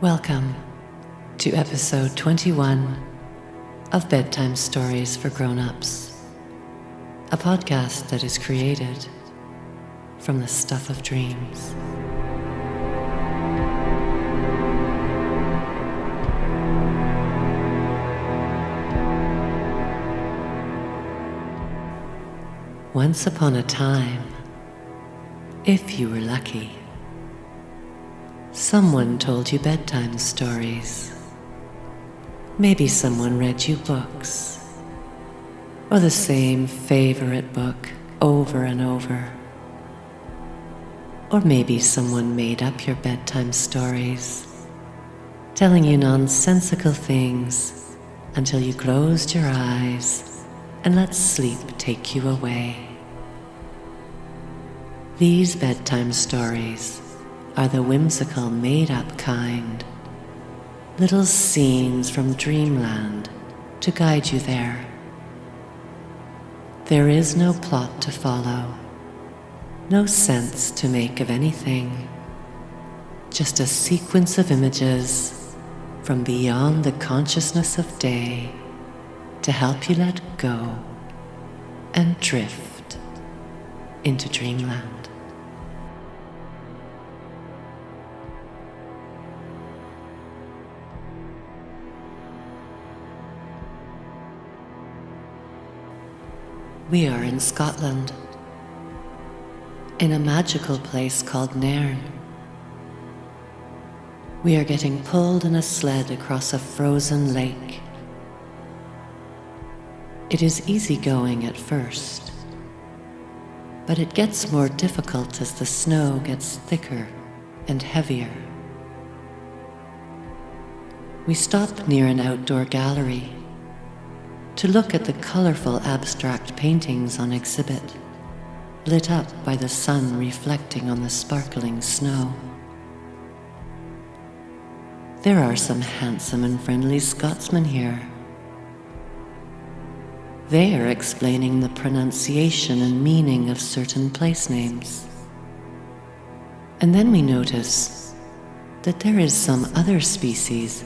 Welcome to episode 21 of Bedtime Stories for Grown-Ups, a podcast that is created from the stuff of dreams. Once upon a time, if you were lucky, someone told you bedtime stories. Maybe someone read you books, or the same favorite book over and over. Or maybe someone made up your bedtime stories, telling you nonsensical things until you closed your eyes and let sleep take you away. These bedtime stories are the whimsical, made-up kind, little scenes from dreamland to guide you there. There is no plot to follow, no sense to make of anything, just a sequence of images from beyond the consciousness of day to help you let go and drift into dreamland. We are in Scotland, in a magical place called Nairn. We are getting pulled in a sled across a frozen lake. It is easy going at first, but it gets more difficult as the snow gets thicker and heavier. We stop near an outdoor gallery to look at the colorful abstract paintings on exhibit, lit up by the sun reflecting on the sparkling snow. There are some handsome and friendly Scotsmen here. They are explaining the pronunciation and meaning of certain place names. And then we notice that there is some other species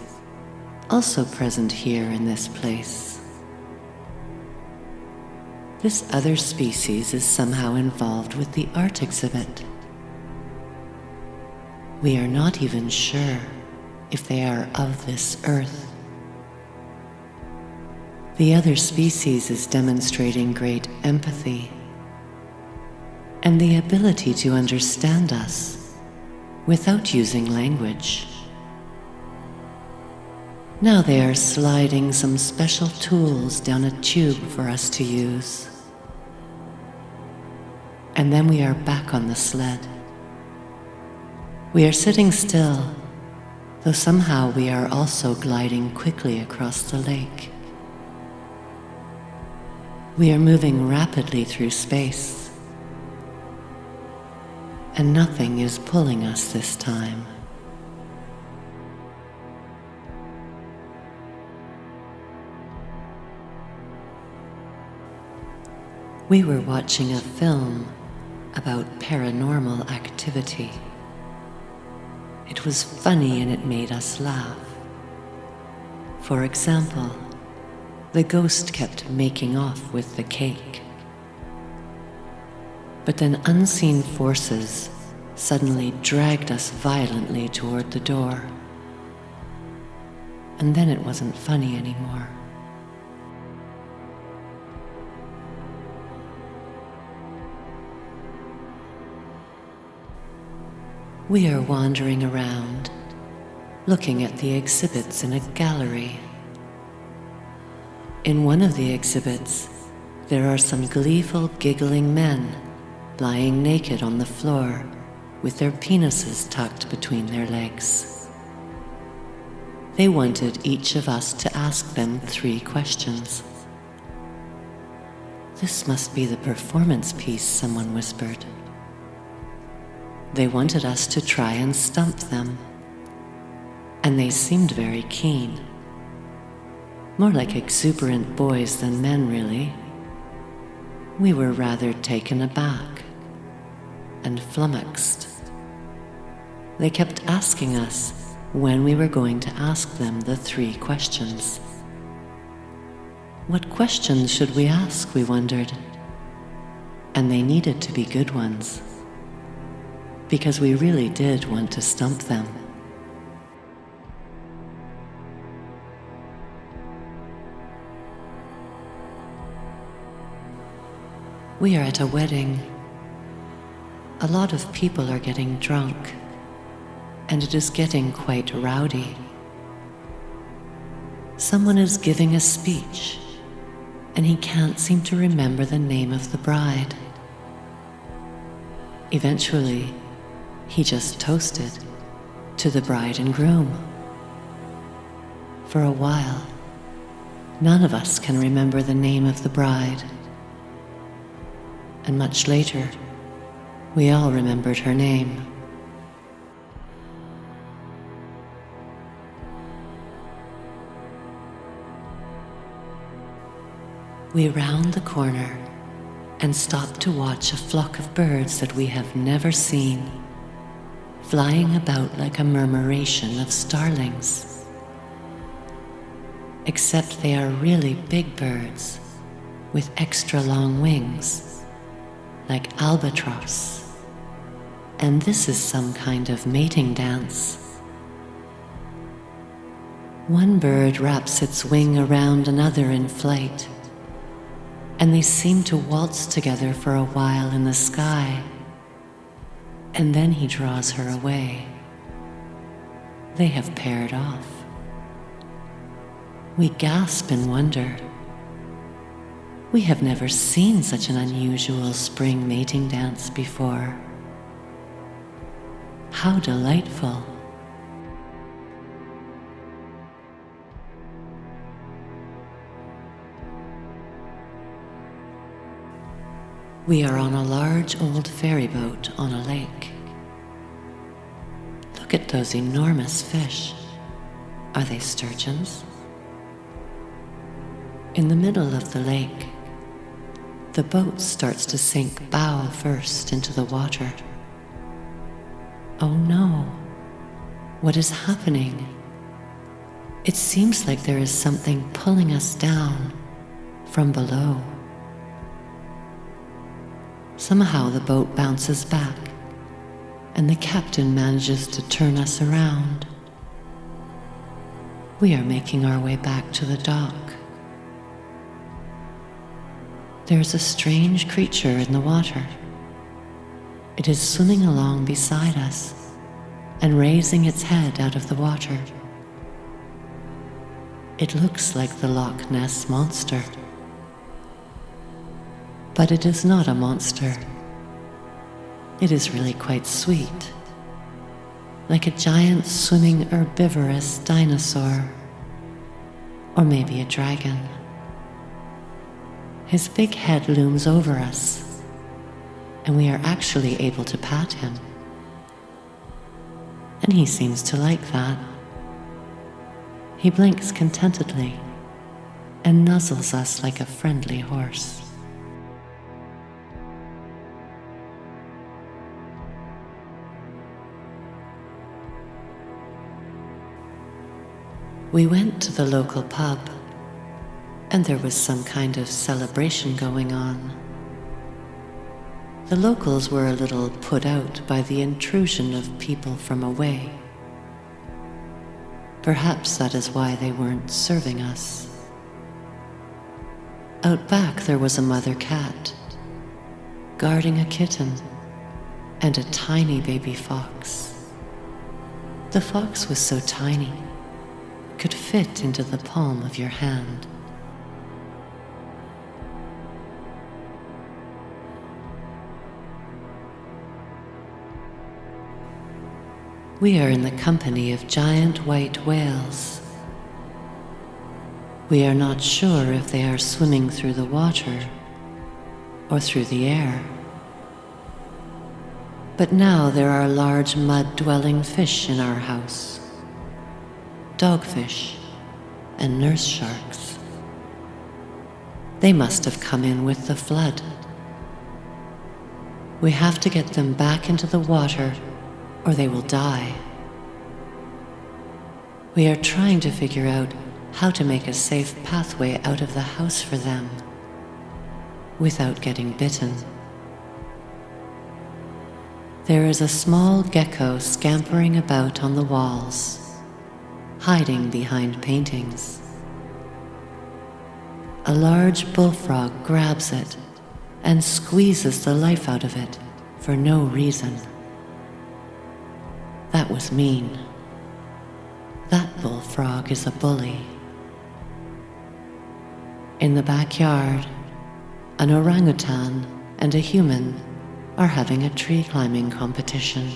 also present here in this place. This other species is somehow involved with the art exhibit. We are not even sure if they are of this earth. The other species is demonstrating great empathy and the ability to understand us without using language. Now they are sliding some special tools down a tube for us to use. And then we are back on the sled. We are sitting still, though somehow we are also gliding quickly across the lake. We are moving rapidly through space, and nothing is pulling us this time. We were watching a film about paranormal activity. It was funny and it made us laugh. For example, the ghost kept making off with the cake. But then unseen forces suddenly dragged us violently toward the door. And then it wasn't funny anymore. We are wandering around, looking at the exhibits in a gallery. In one of the exhibits, there are some gleeful, giggling men lying naked on the floor with their penises tucked between their legs. They wanted each of us to ask them 3 questions. "This must be the performance piece," someone whispered. They wanted us to try and stump them, and they seemed very keen. More like exuberant boys than men, really. We were rather taken aback and flummoxed. They kept asking us when we were going to ask them the 3 questions. What questions should we ask, we wondered. And they needed to be good ones, because we really did want to stump them. We are at a wedding. A lot of people are getting drunk, and it is getting quite rowdy. Someone is giving a speech, and he can't seem to remember the name of the bride. Eventually, he just toasted to the bride and groom. For a while, none of us can remember the name of the bride. And much later, we all remembered her name. We round the corner and stop to watch a flock of birds that we have never seen, flying about like a murmuration of starlings. Except they are really big birds with extra long wings, like albatross. And this is some kind of mating dance. One bird wraps its wing around another in flight, and they seem to waltz together for a while in the sky, and then he draws her away. They have paired off. We gasp in wonder. We have never seen such an unusual spring mating dance before. How delightful. We are on a large old ferry boat on a lake. Look at those enormous fish. Are they sturgeons? In the middle of the lake, the boat starts to sink bow first into the water. Oh no, what is happening? It seems like there is something pulling us down from below. Somehow the boat bounces back, and the captain manages to turn us around. We are making our way back to the dock. There is a strange creature in the water. It is swimming along beside us and raising its head out of the water. It looks like the Loch Ness Monster. But it is not a monster. It is really quite sweet, like a giant swimming herbivorous dinosaur, or maybe a dragon. His big head looms over us, and we are actually able to pat him. And he seems to like that. He blinks contentedly and nuzzles us like a friendly horse. We went to the local pub, and there was some kind of celebration going on. The locals were a little put out by the intrusion of people from away. Perhaps that is why they weren't serving us. Out back there was a mother cat, guarding a kitten, and a tiny baby fox. The fox was so tiny, could fit into the palm of your hand. We are in the company of giant white whales. We are not sure if they are swimming through the water or through the air. But now there are large mud-dwelling fish in our house. Dogfish and nurse sharks. They must have come in with the flood. We have to get them back into the water or they will die. We are trying to figure out how to make a safe pathway out of the house for them without getting bitten. There is a small gecko scampering about on the walls, hiding behind paintings. A large bullfrog grabs it and squeezes the life out of it for no reason. That was mean. That bullfrog is a bully. In the backyard, an orangutan and a human are having a tree climbing competition.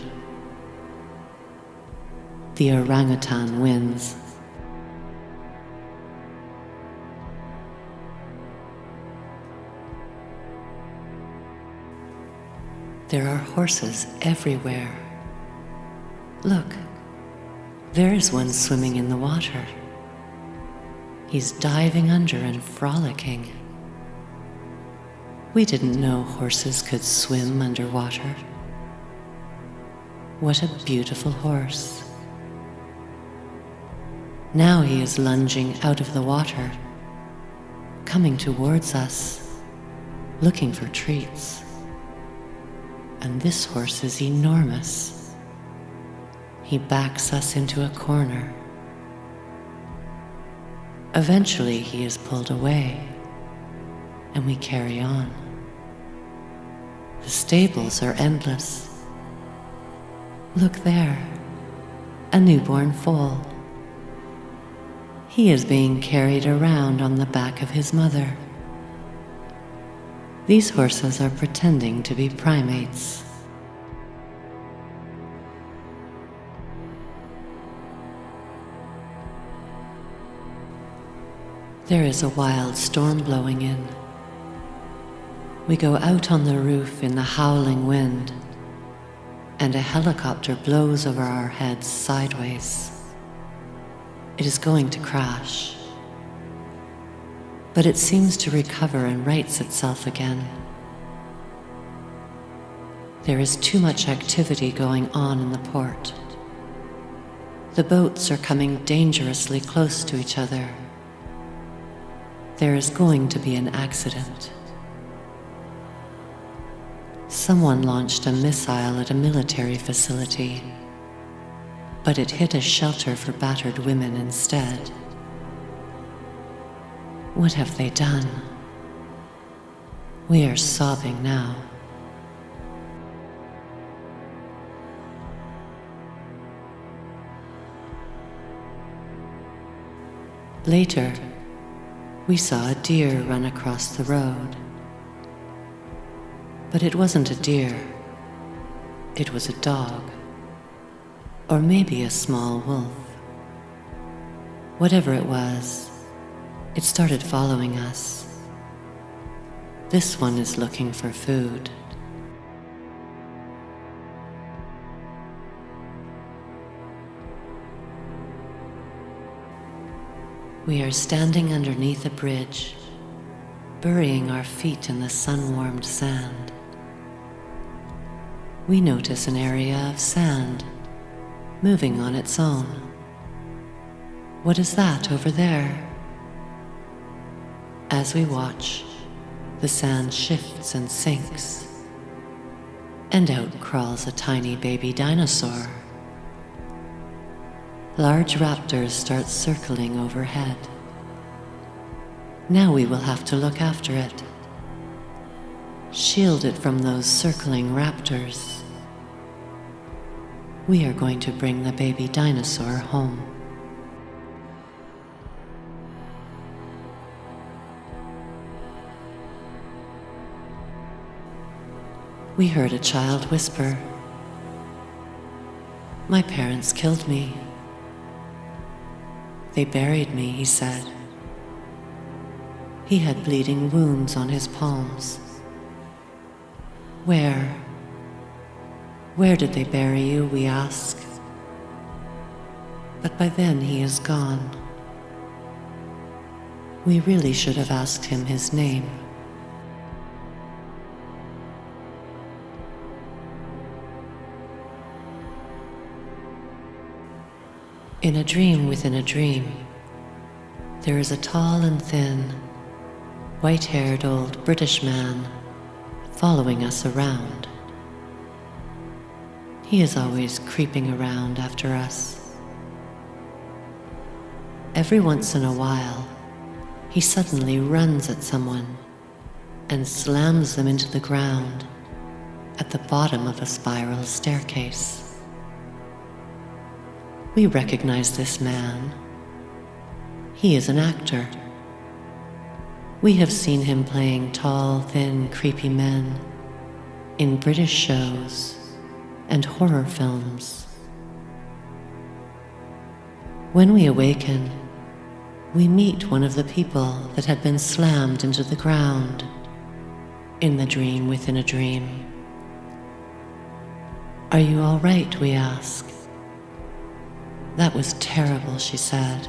The orangutan wins. There are horses everywhere. Look, there is one swimming in the water. He's diving under and frolicking. We didn't know horses could swim underwater. What a beautiful horse. Now he is lunging out of the water, coming towards us, looking for treats. And this horse is enormous. He backs us into a corner. Eventually he is pulled away, and we carry on. The stables are endless. Look there, a newborn foal. He is being carried around on the back of his mother. These horses are pretending to be primates. There is a wild storm blowing in. We go out on the roof in the howling wind, and a helicopter blows over our heads sideways. It is going to crash, but it seems to recover and rights itself again. There is too much activity going on in the port. The boats are coming dangerously close to each other. There is going to be an accident. Someone launched a missile at a military facility, but it hit a shelter for battered women instead. What have they done? We are sobbing now. Later, we saw a deer run across the road. But it wasn't a deer. It was a dog. Or maybe a small wolf. Whatever it was, it started following us. This one is looking for food. We are standing underneath a bridge, burying our feet in the sun-warmed sand. We notice an area of sand moving on its own. What is that over there? As we watch, the sand shifts and sinks, and out crawls a tiny baby dinosaur. Large raptors start circling overhead. Now we will have to look after it. Shield it from those circling raptors. We are going to bring the baby dinosaur home. We heard a child whisper, "My parents killed me. They buried me," he said. He had bleeding wounds on his palms. Where did they bury you, we ask. But by then he is gone. We really should have asked him his name. In a dream within a dream, there is a tall and thin, white-haired old British man following us around. He is always creeping around after us. Every once in a while, he suddenly runs at someone and slams them into the ground at the bottom of a spiral staircase. We recognize this man. He is an actor. We have seen him playing tall, thin, creepy men in British shows and horror films. When we awaken, we meet one of the people that had been slammed into the ground in the dream within a dream. "Are you all right?" we ask. "That was terrible," she said.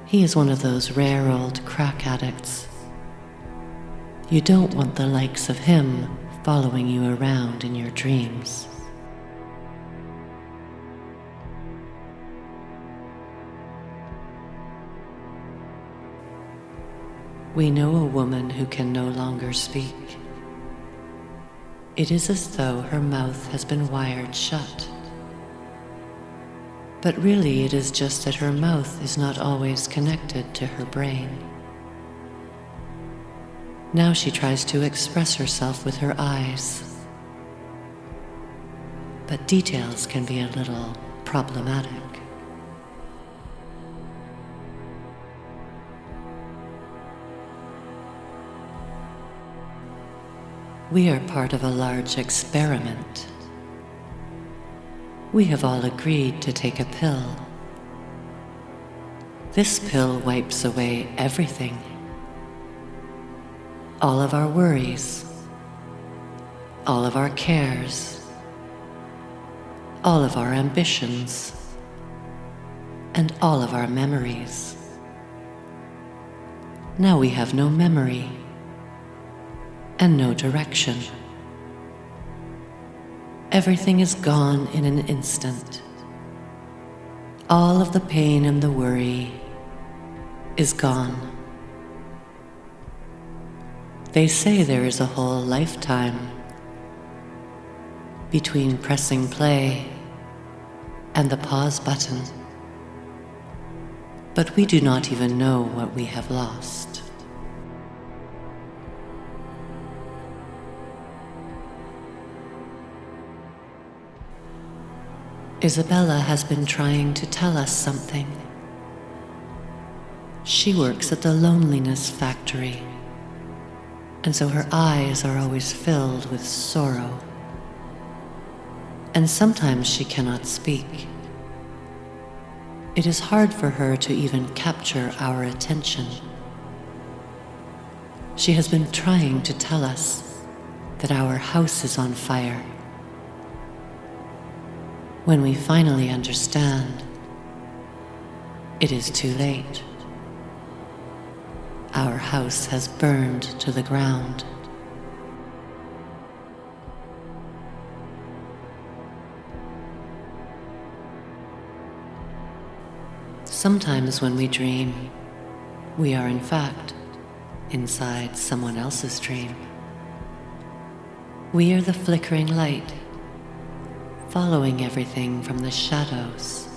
"He is one of those rare old crack addicts. You don't want the likes of him following you around in your dreams." We know a woman who can no longer speak. It is as though her mouth has been wired shut. But really it is just that her mouth is not always connected to her brain. Now she tries to express herself with her eyes. But details can be a little problematic. We are part of a large experiment. We have all agreed to take a pill. This pill wipes away everything. All of our worries, all of our cares, all of our ambitions, and all of our memories. Now we have no memory and no direction. Everything is gone in an instant. All of the pain and the worry is gone. They say there is a whole lifetime between pressing play and the pause button, but we do not even know what we have lost. Isabella has been trying to tell us something. She works at the loneliness factory, and so her eyes are always filled with sorrow. And sometimes she cannot speak. It is hard for her to even capture our attention. She has been trying to tell us that our house is on fire. When we finally understand, it is too late. Our house has burned to the ground. Sometimes when we dream, we are in fact inside someone else's dream. We are the flickering light, following everything from the shadows.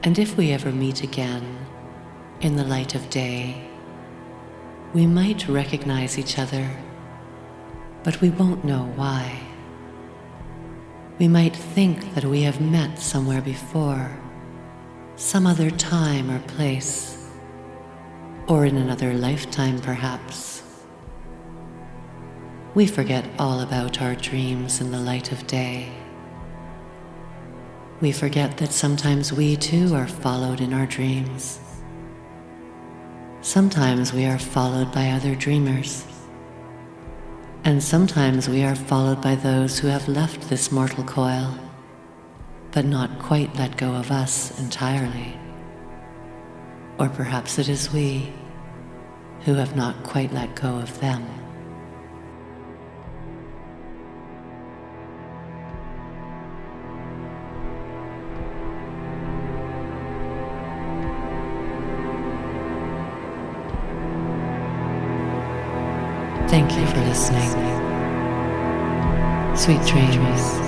And if we ever meet again in the light of day, we might recognize each other, but we won't know why. We might think that we have met somewhere before, some other time or place, or in another lifetime perhaps. We forget all about our dreams in the light of day. We forget that sometimes we too are followed in our dreams. Sometimes we are followed by other dreamers. And sometimes we are followed by those who have left this mortal coil, but not quite let go of us entirely. Or perhaps it is we who have not quite let go of them. Thank you for listening. Sweet dreams.